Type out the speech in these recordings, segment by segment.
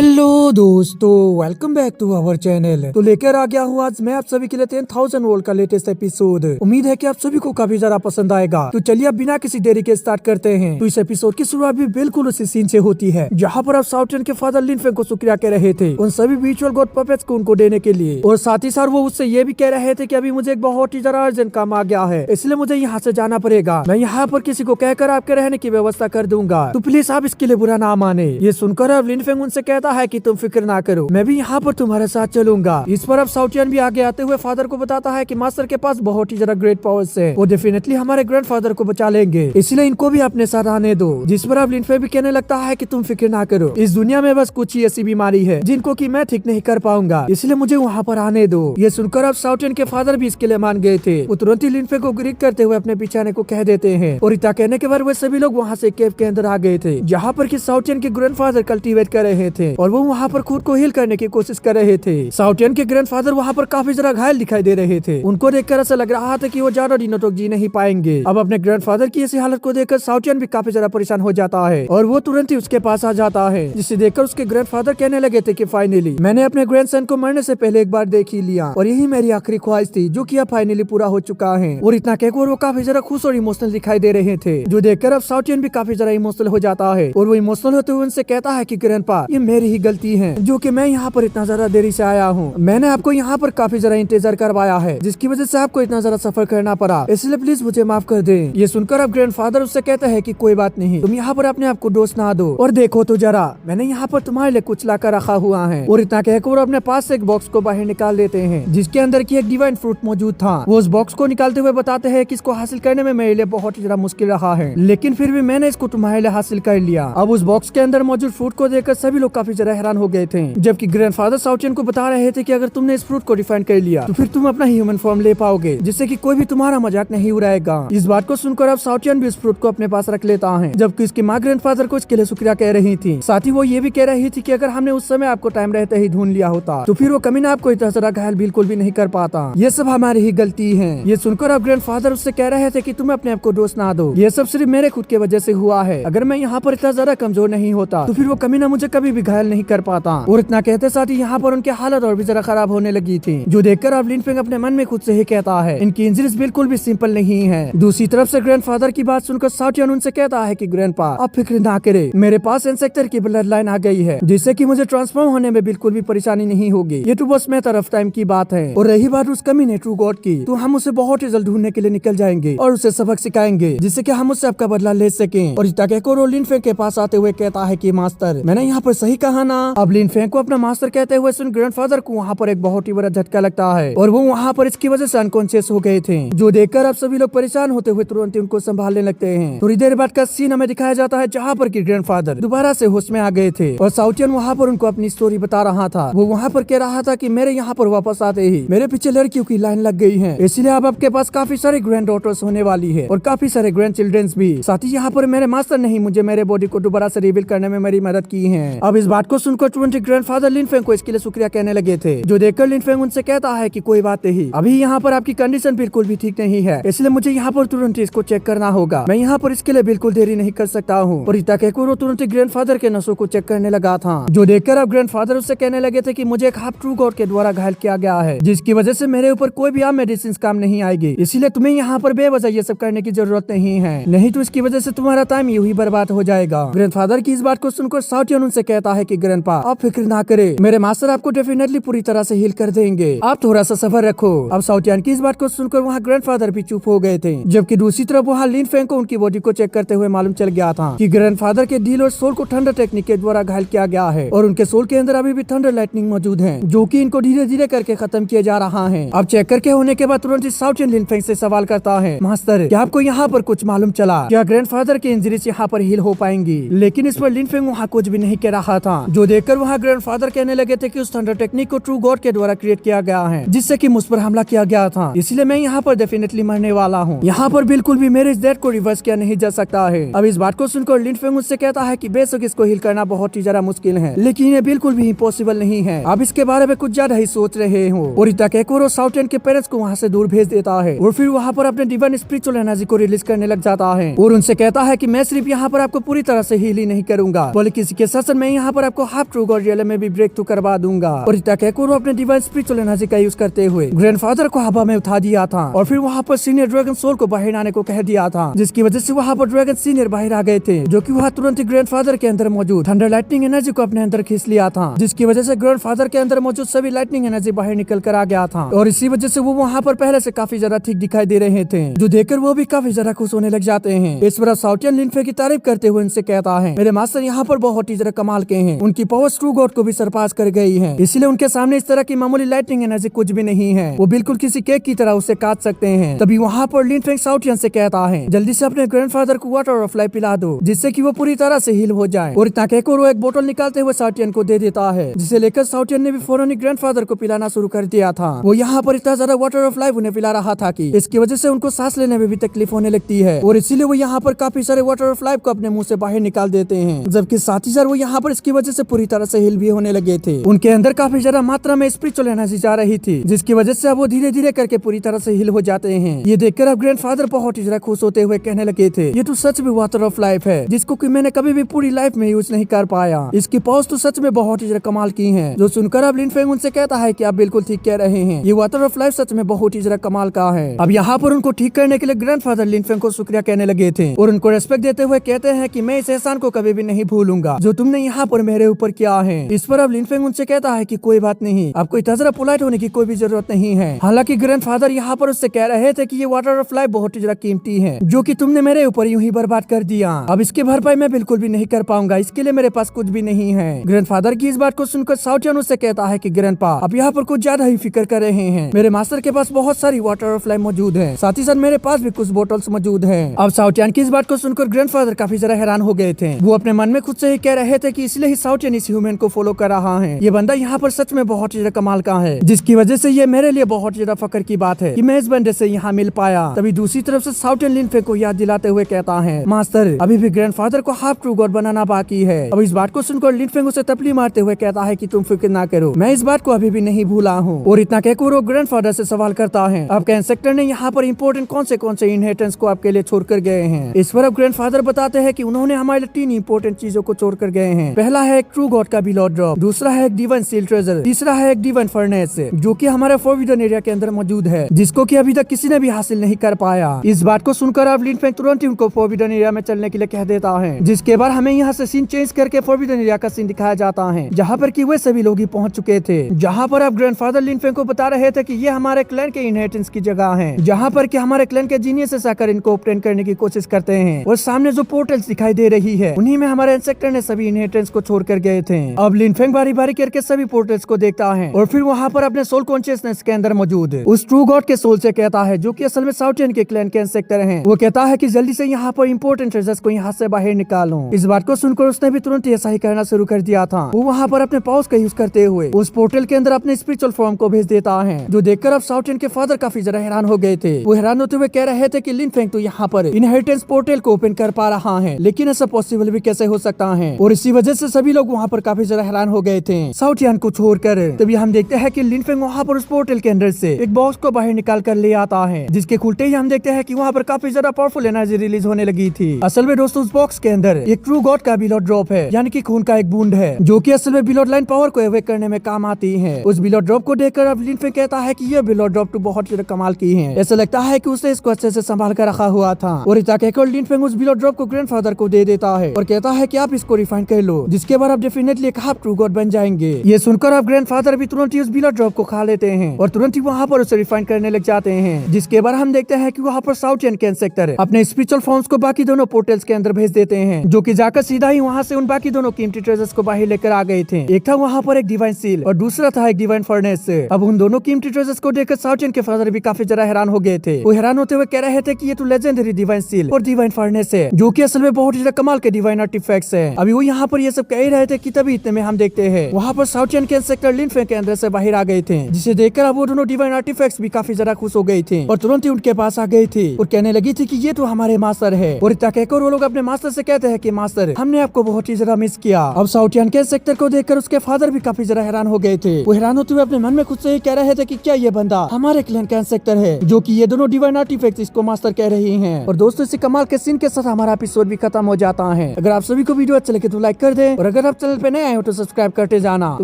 Hello दोस्तों, welcome back to our channel. तो लेकर आ गया हूँ आज मैं आप सभी के लिए 10,000 वोल्ट का लेटेस्ट एपिसोड। उम्मीद है कि आप सभी को काफी ज्यादा पसंद आएगा। तो चलिए अब बिना किसी देरी के स्टार्ट करते हैं। तो इस एपिसोड की शुरुआत भी बिल्कुल उसी सीन से होती है जहाँ पर आप साउथर्न के फादर लिन फेंग को शुक्रिया कह रहे थे उन सभी विजुअल गॉड पपेट्स को उनको देने के लिए, और साथ ही साथ वो उससे ये भी कह रहे थे कि अभी मुझे एक बहुत ही ज्यादा अर्जेंट काम आ गया है, इसलिए मुझे यहाँ से जाना पड़ेगा। मैं यहाँ पर किसी को कहकर आपके रहने की व्यवस्था कर दूंगा, तो प्लीज आप इसके लिए बुरा ना माने। ये सुनकर अब लिन फेंग उनसे कहता है कि तुम फिक्र ना करो, मैं भी यहाँ पर तुम्हारे साथ चलूंगा। इस पर अब साउथियन भी आगे आते हुए फादर को बताता है कि मास्टर के पास बहुत ही ज्यादा ग्रेट पावर्स है, वो डेफिनेटली हमारे ग्रैंडफादर को बचा लेंगे, इसलिए इनको भी अपने साथ आने दो। जिस पर अब लिन फेंग भी कहने लगता है कि तुम फिक्र ना करो, इस दुनिया में बस कुछ ही ऐसी बीमारी है जिनको की मैं ठीक नहीं कर पाऊंगा, इसलिए मुझे वहाँ पर आने दो। ये सुनकर अब साउथियन के फादर भी इसके लिए मान गए थे। वो तुरंत ही लिन फेंग को ग्रीक करते हुए अपने पीछे आने को कह देते हैं, और इतना कहने के बाद वे सभी लोग वहाँ से केव के अंदर आ गए थे जहाँ पर की साउथियन के ग्रैंडफादर कल्टीवेट कर रहे थे, और वो वहाँ पर खुद को हील करने की कोशिश कर रहे थे। साउथियन के ग्रैंडफादर वहाँ पर काफी ज्यादा घायल दिखाई दे रहे थे। उनको देखकर ऐसा लग रहा था कि वो ज्यादा दिनों तक जी नहीं पाएंगे। अब अपने ग्रैंडफादर की ऐसी हालत को देखकर साउथियन भी काफी ज्यादा परेशान हो जाता है, और वो तुरंत ही उसके पास आ जाता है, जिसे देखकर उसके ग्रैंडफादर कहने लगे थे कि फाइनली मैंने अपने ग्रैंडसन को मरने से पहले एक बार देख ही लिया, और यही मेरी आखिरी ख्वाहिश थी जो कि अब फाइनली पूरा हो चुका है। और इतना कहकर वो काफी ज्यादा खुश और इमोशनल दिखाई दे रहे थे, जो देखकर अब साउथियन भी काफी ज्यादा इमोशनल हो जाता है, और वो इमोशनल होते हुए उनसे कहता है कि ग्रैंडपा, ये मेरी ही गलती है जो कि मैं यहाँ पर इतना ज्यादा देरी से आया हूँ। मैंने आपको यहाँ पर काफी ज्यादा इंतजार करवाया है, जिसकी वजह से आपको इतना ज्यादा सफर करना पड़ा, इसलिए प्लीज मुझे माफ कर दें। ये सुनकर अब ग्रैंडफादर उससे कहते हैं कि कोई बात नहीं, तुम यहाँ पर अपने आप को दोष ना दो, और देखो तो जरा मैंने यहाँ पर तुम्हारे लिए कुछ लाकर रखा हुआ है। और इतना कहकर वो अपने पास से एक बॉक्स को बाहर निकाल देते हैं, जिसके अंदर की एक डिवाइन फ्रूट मौजूद था। वो उस बॉक्स को निकालते हुए बताते हैं कि इसको हासिल करने में मेरे लिए बहुत ही ज्यादा मुश्किल रहा है, लेकिन फिर भी मैंने इसको तुम्हारे लिए हासिल कर लिया। अब उस बॉक्स के अंदर मौजूद फ्रूट को देखकर सभी लोग काफी ज्यादा हैरान हो गए थे, जबकि ग्रैंडफादर साउथियन को बता रहे थे कि अगर तुमने इस फ्रूट को डिफाइन कर लिया तो फिर तुम अपना ह्यूमन फॉर्म ले पाओगे, जिससे कि कोई भी तुम्हारा मजाक नहीं उड़ाएगा। इस बात को सुनकर अब साउथियन भी इस फ्रूट को अपने पास रख लेता है, जबकि इसकी माँ ग्रैंडफादर को इसके लिए शुक्रिया कह रही थी। साथ ही वो ये भी कह रही थी कि अगर हमने उस समय आपको टाइम रहते ही ढूंढ लिया होता तो फिर वो कमीना आपको इतना ज्यादा घायल बिल्कुल भी नहीं कर पाता। ये सब हमारी ही गलती है। ये सुनकर अब ग्रैंडफादर उससे कह रहे थे कि तुम अपने आप को दोष ना दो, ये सब सिर्फ मेरे खुद के वजह से हुआ है। अगर मैं यहाँ पर इतना ज्यादा कमजोर नहीं होता तो फिर वो कमीना मुझे कभी भी घायल नहीं कर पाता। और इतना कहते साथ ही यहाँ पर उनकी हालत और भी जरा खराब होने लगी थी, जो देखकर अब लिन फेंग अपने मन में खुद से ही कहता है इनकी इंजरीज बिल्कुल भी सिंपल नहीं है। दूसरी तरफ से ग्रैंडफादर की बात सुनकर साउथियन उनसे कहता है कि ग्रैंडपा, आप फिक्र ना करे, मेरे पास इंसेक्टर की ब्लड लाइन आ गई है, जिससे कि मुझे ट्रांसफॉर्म होने में बिल्कुल भी परेशानी नहीं होगी। ये तो बस मैटर ऑफ टाइम की बात है। और रही बात उस कमीने ट्रू गॉड की, तो हम उसे बहुत ही जल्द ढूंढने के लिए निकल जाएंगे और उसे सबक सिखाएंगे, जिससे कि हम उससे आपका बदला ले सकें। और इतना कहकर लिन फेंग के पास आते हुए कहता है कि मास्टर, मैंने यहाँ पर सही कहा ना। अब लिन फेंग को अपना मास्टर कहते हुए सुन ग्रैंडफादर को वहाँ पर एक बहुत ही बड़ा झटका लगता है, और वो वहाँ पर इसकी वजह से अनकॉन्शियस हो गए थे, जो देखकर अब सभी लोग परेशान होते हुए तुरंत उनको संभालने लगते हैं। थोड़ी देर बाद का सीन हमें दिखाया जाता है जहाँ पर की ग्रैंडफादर दोबारा से होश में आ गए थे, और साउथियन वहाँ पर उनको अपनी स्टोरी बता रहा था। वो वहाँ पर कह रहा था कि मेरे यहाँ पर वापस आते ही मेरे पीछे लड़कियों की लाइन लग गई है, इसलिए अब आपके पास काफी सारे ग्रैंड डॉटर्स होने वाली है और काफी सारे ग्रैंड चिल्ड्रंस भी। साथ ही यहाँ पर मेरे मास्टर ने ही मुझे मेरे बॉडी को दोबारा से रिबिल्ड करने में मेरी मदद की है। अब इस बात को सुनकर तुरंत ग्रैंडफादर लिन फेंग को इसके लिए शुक्रिया कहने लगे थे, जो देखकर लिन फेंग उनसे कहता है कि कोई बात नहीं, अभी यहाँ पर आपकी कंडीशन बिल्कुल भी ठीक नहीं है, इसलिए मुझे यहाँ पर तुरंत इसको चेक करना होगा। मैं यहाँ पर इसके लिए बिल्कुल देरी नहीं कर सकता हूँ। और इतना कहकर वो तुरंत ग्रैंडफादर के नसों को चेक करने लगा था, जो देखकर अब ग्रैंडफादर उससे कहने लगे थे कि मुझे एक हाफ ट्रू गॉड के द्वारा घायल किया गया है, जिसकी वजह से मेरे ऊपर कोई भी मेडिसिन काम नहीं आएगी, इसलिए तुम्हें यहाँ पर बेवजह ये सब करने की जरूरत नहीं है, नहीं तो इसकी वजह से तुम्हारा टाइम यूं ही बर्बाद हो जाएगा। ग्रैंडफादर की इस बात को सुनकर साउथियन उनसे कहता है कि ग्रैंडपा, आप फिक्र ना करे, मेरे मास्टर आपको डेफिनेटली पूरी तरह से हील कर देंगे, आप थोड़ा सा सफर रखो। अब साउथियन की इस बात को सुनकर वहाँ ग्रैंडफादर भी चुप हो गए थे, जबकि दूसरी तरफ वहाँ लिन फेंग को उनकी बॉडी को चेक करते हुए मालूम चल गया था कि ग्रैंडफादर के दिल और सोल को थंडर टेक्निक के द्वारा घायल किया गया है, और उनके सोल के अंदर अभी भी थंडर लाइटनिंग मौजूद है, जो कि इनको धीरे धीरे करके खत्म किया जा रहा है। अब चेक करके होने के बाद तुरंत साउथियन लिन फेंग से सवाल करता है, मास्टर, क्या आपको यहाँ पर कुछ मालूम चला? क्या ग्रैंडफादर की इंजरीज यहाँ पर हील हो पाएंगी? लेकिन इस पर लिन फेंग वहाँ कुछ भी नहीं कह रहा था, जो देखकर वहाँ ग्रैंडफादर कहने लगे थे कि उस थंडर टेक्निक को ट्रू गॉड के द्वारा क्रिएट किया गया है, जिससे कि मुझ पर हमला किया गया था, इसलिए मैं यहाँ पर डेफिनेटली मरने वाला हूँ। यहाँ पर बिल्कुल भी मेरे इस डेथ को रिवर्स किया नहीं जा सकता है। अब इस बात को सुनकर लिन फेंग उससे कहता है कि बेशक इसको हील करना बहुत ही ज्यादा मुश्किल है, लेकिन ये बिल्कुल भी इम्पॉसिबल नहीं है, आप इसके बारे में कुछ ज्यादा ही सोच रहे हो। और इतना कहकर साउथियन के पेरेंट्स को वहाँ से दूर भेज देता है, और फिर वहाँ पर अपने डिवाइन स्पिरिचुअल एनर्जी को रिलीज करने लग जाता है, और उनसे कहता है कि मैं सिर्फ यहाँ पर आपको पूरी तरह से हील ही नहीं करूंगा, बल्कि किसी के साथ मैं यहाँ पर आपको हाफ ट्रू गॉड रियल में भी ब्रेक थ्रू करवा दूंगा। और इतना कहकर वो अपने डिवाइन स्पिरिचुअल एनर्जी का यूज करते हुए ग्रैंडफादर को हवा में उठा दिया था और फिर वहाँ पर सीनियर ड्रैगन सोल को बाहर आने को कह दिया था, जिसकी वजह से वहाँ पर ड्रैगन सीनियर बाहर आ गए थे, जो कि वहाँ तुरंत ही ग्रैंडफादर के अंदर मौजूद थंडर लाइटनिंग एनर्जी को अपने अंदर खींच लिया था, जिसकी वजह से ग्रैंडफादर के अंदर मौजूद सभी लाइटनिंग एनर्जी बाहर निकल कर आ गया था। और इसी वजह से वो वहाँ पर पहले से काफी ज्यादा ठीक दिखाई दे रहे थे, जो देखकर वो भी काफी ज्यादा खुश होने लग जाते हैं। इस पर साउटियन लिनफे की तारीफ करते हुए उनसे कहता है, मेरे मास्टर यहाँ पर बहुत ही ज्यादा कमाल के हैं, उनकी पावर ट्रू गॉड को भी सरपास कर गई है, इसलिए उनके सामने इस तरह की मामूली लाइटनिंग एनर्जी कुछ भी नहीं है, वो बिल्कुल किसी केक की तरह उसे काट सकते हैं। तभी वहाँ पर लिनफेंग साउटियन से कहता है, जल्दी से अपने ग्रैंडफादर को वाटर ऑफ लाइफ पिला दो, जिससे कि वो पूरी तरह से हील हो जाए। और इतना कहकर वो एक बोतल निकालते हुए साउटियन को दे देता है, जिसे लेकर साउटियन ने भी फौरन ही ग्रैंडफादर को पिलाना शुरू कर दिया था। वो यहाँ पर इतना ज्यादा वाटर ऑफ लाइफ उन्हें पिला रहा था कि इसकी वजह से उनको सांस लेने में भी तकलीफ होने लगती है, और इसीलिए वो यहाँ पर काफी सारे वाटर ऑफ लाइफ को अपने मुंह से बाहर निकाल देते हैं, जबकि साथ ही साथ वो यहाँ पर इसकी वजह से पूरी तरह से हिल भी होने लगे थे। उनके अंदर काफी ज्यादा मात्रा में स्पिरिचुअल एनर्जी जा रही थी, जिसकी वजह से अब वो धीरे धीरे करके पूरी तरह से हिल हो जाते हैं। ये देखकर अब ग्रैंडफादर बहुत ही ज्यादा खुश होते हुए कहने लगे थे, ये तो सच में वाटर ऑफ लाइफ है, जिसको कि मैंने कभी भी पूरी लाइफ में यूज नहीं कर पाया। इसकी पावर्स तो सच में बहुत ही ज्यादा कमाल की हैं। जो सुनकर अब लिनफेंग उनसे कहता है कि आप बिल्कुल ठीक कह रहे हैं, ये वाटर ऑफ लाइफ सच में बहुत ही ज्यादा कमाल का है। अब यहाँ पर उनको ठीक करने के लिए ग्रैंडफादर लिनफेंग को शुक्रिया कहने लगे थे और उनको रेस्पेक्ट देते हुए कहते हैं कि मैं इस एहसान को कभी भी नहीं भूलूंगा जो तुमने यहाँ पर मेरे ऊपर किया है। इस पर अब लिनफेंग उनसे कहता है कि कोई बात नहीं, आपको इतना ज्यादा पोलाइट होने की कोई भी जरूरत नहीं है। हालांकि ग्रैंडफादर यहाँ पर उससे कह रहे थे कि ये वाटर ऑफ लाइफ बहुत ही ज्यादा कीमती है, जो कि तुमने मेरे ऊपर यूं ही बर्बाद कर दिया। अब इसकी भरपाई मैं बिल्कुल भी नहीं कर पाऊंगा, इसके लिए मेरे पास कुछ भी नहीं है। ग्रैंडफादर की इस बात को सुनकर साउटियन उससे कहता है कि ग्रैंडपा, आप यहाँ पर कुछ ज्यादा ही फिक्र कर रहे हैं, मेरे मास्टर के पास बहुत सारी वाटर ऑफ लाइफ मौजूद है, साथ ही साथ मेरे पास भी कुछ बोतल्स मौजूद है। अब साउटियन की इस बात को सुनकर ग्रैंडफादर काफी ज्यादा हैरान हो गए थे। वो अपने मन में खुद से ही कह रहे थे कि इसलिए ही साउटियन इस ह्यूमन को फॉलो कर रहा है, ये बंदा यहाँ पर सच में बहुत ही ज्यादा कमाल का है, जिसकी वजह से ये मेरे लिए बहुत ज्यादा फक्र की बात है कि मैं इस बंदे से यहाँ मिल पाया। तभी दूसरी तरफ से साउटियन लिनफे को याद दिलाते हुए कहता है, मास्टर अभी भी ग्रैंडफादर को हाफ ट्रू गॉड बनाना बाकी है। अब इस बात को सुनकर लिनफेंग उसे तपली मारते हुए कहता है कि तुम फिक्र ना करो, मैं इस बात को अभी भी नहीं भूला हूँ। और इतना कहकर वो ग्रैंडफादर से सवाल करता है, आपके इंसेक्टर ने यहाँ पर इम्पोर्टेंट कौन से इनहेरिटेंस को आपके लिए छोड़ कर गए हैं। इस पर अब ग्रैंडफादर बताते हैं कि उन्होंने हमारे लिए 3 इम्पोर्टेंट चीजों को छोड़ कर गए हैं। पहला है एक ट्रू गॉड का बिलोड ड्रॉप, दूसरा है एक डिवाइन सील ट्रेजर, तीसरा है एक डिवाइन फर्नेस, जो कि हमारे फॉरबिडन एरिया के अंदर मौजूद है, जिसको कि अभी तक किसी ने भी हासिल नहीं कर पाया। इस बात को सुनकर अब लिनफेंग तुरंत ही उनको फॉरबिडन एरिया में चलने के लिए कह देता है, जिसके बाद हमें यहाँ से सीन चेंज करके फॉरबिडन एरिया का सीन दिखाया जाता है, जहाँ पर कि वे सभी लोग ही पहुंच चुके थे। जहाँ पर अब ग्रैंडफादर लिनफेंग को बता रहे थे कि ये हमारे क्लैन के इनहेरिटेंस की जगह है, जहाँ पर कि हमारे क्लैन के जीनियस आकर इनको ऑब्टेन करने की कोशिश करते हैं। और सामने जो पोर्टल्स दिखाई दे रही है, उन्हीं में हमारे इंसेक्टर ने सभी इनहेरिटेंस को छोड़ कर गए थे। अब लिनफेंग बारी बारी करके सभी पोर्टल्स को देखता है और फिर वहाँ पर अपने सोल कॉन्शियसनेस के अंदर मौजूद उस ट्रू गॉड के सोल से कहता है, जो कि असल में साउटियन के क्लैन के इंसेक्टर हैं। वो कहता है कि जल्दी से यहाँ पर इंपोर्टेंट ट्रेजर्स को यहाँ से बाहर निकालो। इस बात को सुनकर उसने भी तुरंत ऐसा ही करना शुरू कर दिया था। वो वहाँ पर अपने पावर्स का यूज करते हुए उस पोर्टल के अंदर अपने स्पिरिचुअल फॉर्म को भेज देता है, जो देखकर अब साउटियन के फादर काफी ज्यादा हैरान हो गए थे। वो हैरान होते हुए कह रहे थे कि लिनफेंग तो यहाँ पर इनहेरिटेंस पोर्टल को ओपन कर पा रहा है, लेकिन ऐसा पॉसिबल भी कैसे हो सकता है। और इसी वजह से सभी लोग वहाँ पर काफी ज्यादा हैरान हो गए थे साउटियन को छोड़कर। तभी हम देखते हैं कि लिनफेंग वहाँ पर उस पोर्टल के अंदर से एक बॉक्स को बाहर निकाल कर ले आता है, जिसके खुलते ही हम देखते हैं कि वहाँ पर काफी ज्यादा पावरफुल एनर्जी रिलीज होने लगी थी। असल में दोस्तों उस बॉक्स के अंदर एक ट्रू गॉड का बिलोड ड्रॉप है, यानी कि खून का एक बूंद है, जो कि असल में बिलोड लाइन पावर को एवेक करने में काम आती है। उस बिलोड ड्रॉप को देखकर अब लिनफेंग कहता है कि ये बिलोड ड्रॉप तो बहुत ज्यादा कमाल की है, ऐसा लगता है कि उसने इसको अच्छे से संभाल कर रखा हुआ था। और इतना कहकर लिनफेंग उस बिलोड ड्रॉप को ग्रैंडफादर को दे देता है और कहता है कि आप इसको रिफाइन कर लो, जिसके बाद आप डेफिनेटली एक हाफ ट्रू गॉड बन जाएंगे। ये सुनकर अब ग्रैंडफादर भी तुरंत ही उस बिलोड ड्रॉप को खा लेते हैं और तुरंत ही वहाँ पर उसे रिफाइन करने लग जाते हैं, जिसके बाद हम देखते हैं कि वहाँ पर साउटियन के इंसेक्टर अपने स्पिरिचुअल फॉर्म्स को बाकी दोनों पोर्टल्स के अंदर भेज देते हैं, जो कि जाकर सीधा ही वहाँ से उन बाकी दोनों कीमती ट्रेजर्स को बाहर लेकर आ गए थे। एक था वहाँ पर एक डिवाइन सील और दूसरा था एक डिवाइन फर्नेस। अब उन दोनों कीमती ट्रेजर्स को देखकर साउटियन के फादर भी काफी ज्यादा हैरान हो गए थे। वो हैरान होते हुए कह रहे थे कि ये तो लेजेंडरी डिवाइन सील और डिवाइन फर्नेस है, जो कि असल में बहुत ज्यादा कमाल के डिवाइन आर्टिफैक्ट्स है। अभी वो यहाँ पर ये सब कह रहे थे कि तभी इतने में हम देखते हैं वहाँ पर साउटियन के इंसेक्टर लिनफेंग के अंदर से बाहर आ गए थे, जिसे देखकर अब वो दोनों डिवाइन आर्टिफैक्ट्स भी काफी ज्यादा खुश हो गई थी और तुरंत ही उनके पास आ गई थी और कहने लगी थी कि ये तो हमारे मास्टर है। और इतना कहकर वो लोग अपने मास्टर से कहते हैं कि मास्टर हमने आपको बहुत ही ज्यादा मिस किया। अब साउटियन के इंसेक्टर को देखकर उसके फादर भी काफी ज्यादा हैरान हो गए थे। वो हैरान होते हुए अपने मन में खुद से ही कह रहे थे कि क्या ये बंदा हमारे क्लैन का इंसेक्टर है, जो कि ये दोनों डिवाइन आर्टिफैक्ट्स इसको मास्टर कह रही हैं। और दोस्तों इसी कमाल के सीन के साथ हमारा एपिसोड भी खत्म हो जाता है। अगर आप सभी को वीडियो अच्छा लगे तो लाइक कर दें और अगर आप चैनल पे नए आए हो तो सब्सक्राइब करते जाना। तो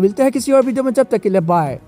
मिलते हैं किसी और वीडियो में, जब तक के लिए बाय।